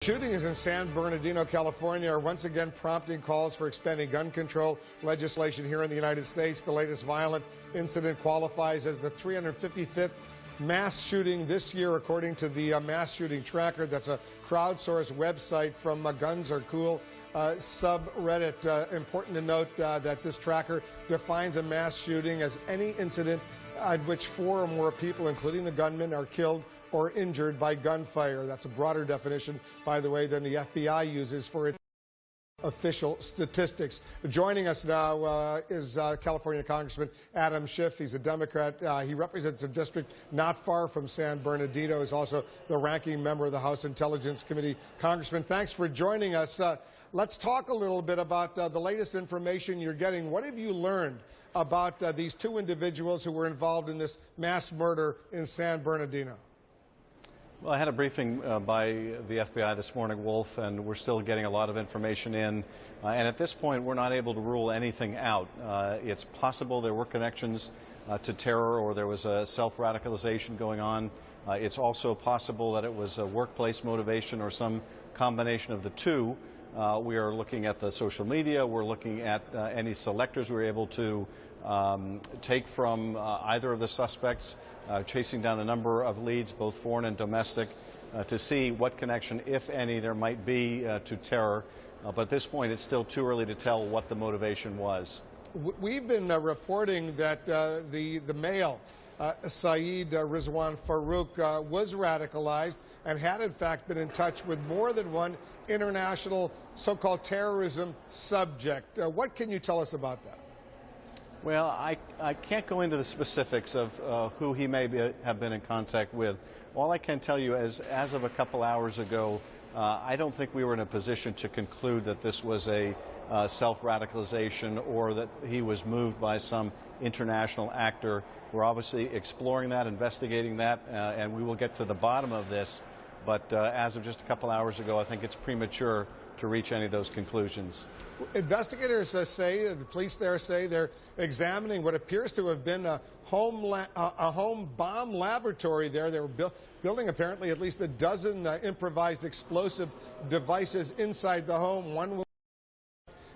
Shootings in San Bernardino, California are once again prompting calls for expanding gun control legislation here in the United States. The latest violent incident qualifies as the 355th mass shooting this year, according to the Mass Shooting Tracker. That's a crowdsourced website from Guns Are Cool subreddit. Important to note that this tracker defines a mass shooting as any incident at which 4 or more people, including the gunman, are killed or injured by gunfire. That's a broader definition, by the way, than the FBI uses for its official statistics. Joining us now is California Congressman Adam Schiff. He's a Democrat. He represents a district not far from San Bernardino. He's also the ranking member of the House Intelligence Committee. Congressman, thanks for joining us. Let's talk a little bit about the latest information you're getting. What have you learned about these 2 individuals who were involved in this mass murder in San Bernardino? Well, I had a briefing by the FBI this morning, Wolf, and we're still getting a lot of information in. And at this point, we're not able to rule anything out. It's possible there were connections to terror, or there was a self-radicalization going on. It's also possible that it was a workplace motivation or some combination of the 2. We are looking at the social media. We're looking at any selectors we were able to take from either of the suspects, chasing down a number of leads, both foreign and domestic, to see what connection, if any, there might be to terror. But at this point, it's still too early to tell what the motivation was. We've been reporting that the male, Saeed Rizwan Farouk, was radicalized and had in fact been in touch with more than one international so-called terrorism subject. What can you tell us about that? Well, I can't go into the specifics of who he may have been in contact with. All I can tell you is, as of a couple hours ago, I don't think we were in a position to conclude that this was a self-radicalization or that he was moved by some international actor. We're obviously exploring that, investigating that, and we will get to the bottom of this. But as of just a couple hours ago, I think it's premature to reach any of those conclusions. Investigators say, the police there say, they're examining what appears to have been a home bomb laboratory there. They were building apparently at least a dozen improvised explosive devices inside the home. One was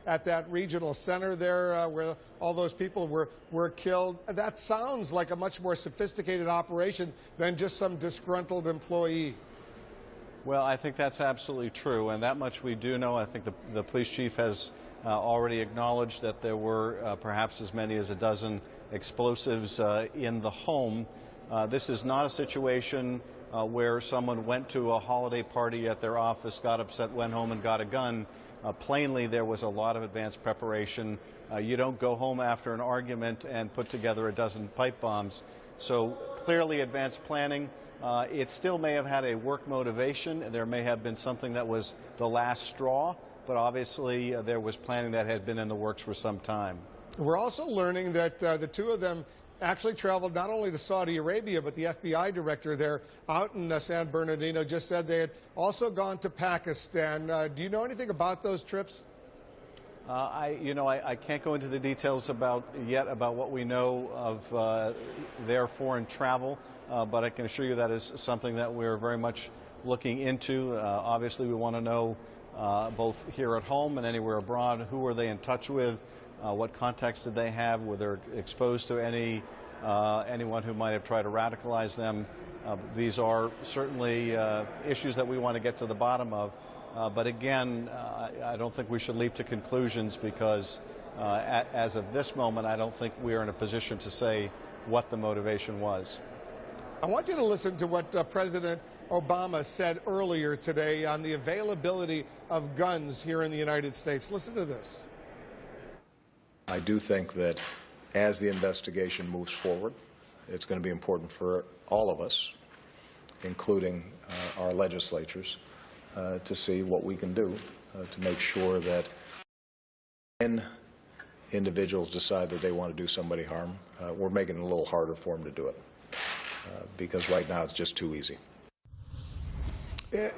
at that regional center there where all those people were killed. That sounds like a much more sophisticated operation than just some disgruntled employee. Well, I think that's absolutely true, and that much we do know. I think the police chief has already acknowledged that there were perhaps as many as a dozen explosives in the home. This is not a situation where someone went to a holiday party at their office, got upset, went home and got a gun. Plainly, there was a lot of advanced preparation. You don't go home after an argument and put together a dozen pipe bombs. So clearly advanced planning. It still may have had a work motivation. There may have been something that was the last straw, but obviously there was planning that had been in the works for some time. We're also learning that the 2 of them actually traveled not only to Saudi Arabia, but the FBI director there out in San Bernardino just said they had also gone to Pakistan. Do you know anything about those trips? I can't go into the details about what we know of their foreign travel, but I can assure you that is something that we're very much looking into. Obviously, we want to know both here at home and anywhere abroad, who were they in touch with, what contacts did they have, were they exposed to anyone who might have tried to radicalize them. These are certainly issues that we want to get to the bottom of. But again, I don't think we should leap to conclusions because as of this moment, I don't think we are in a position to say what the motivation was. I want you to listen to what President Obama said earlier today on the availability of guns here in the United States. Listen to this. I do think that as the investigation moves forward, it's going to be important for all of us, including our legislatures, to see what we can do to make sure that when individuals decide that they want to do somebody harm, we're making it a little harder for them to do it because right now it's just too easy.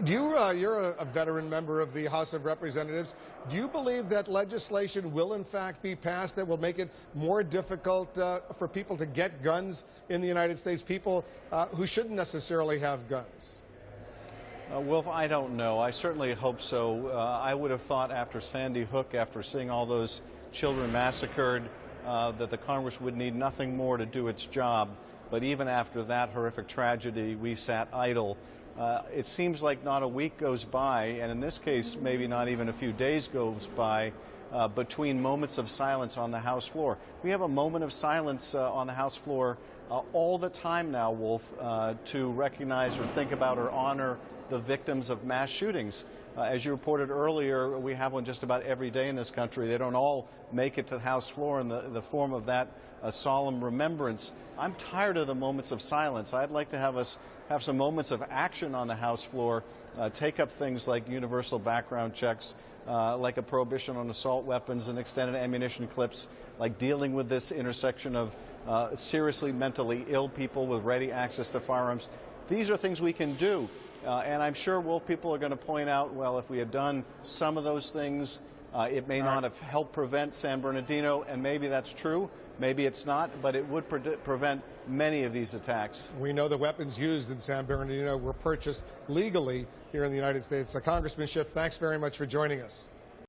You're a veteran member of the House of Representatives. Do you believe that legislation will in fact be passed that will make it more difficult for people to get guns in the United States, people who shouldn't necessarily have guns? Wolf, I don't know. I certainly hope so. I would have thought after Sandy Hook, after seeing all those children massacred, that the Congress would need nothing more to do its job. But even after that horrific tragedy, we sat idle. It seems like not a week goes by, and in this case, maybe not even a few days goes by, between moments of silence on the House floor. We have a moment of silence on the House floor all the time now, Wolf, to recognize or think about or honor the victims of mass shootings. As you reported earlier, we have one just about every day in this country. They don't all make it to the House floor in the form of that solemn remembrance. I'm tired of the moments of silence. I'd like to have us have some moments of action on the House floor, take up things like universal background checks, like a prohibition on assault weapons and extended ammunition clips, like dealing with this intersection of seriously mentally ill people with ready access to firearms. These are things we can do. And I'm sure, Wolf, people are going to point out, well, if we had done some of those things, it may not have helped prevent San Bernardino, and maybe that's true. Maybe it's not, but it would prevent many of these attacks. We know the weapons used in San Bernardino were purchased legally here in the United States. Congressman Schiff, thanks very much for joining us.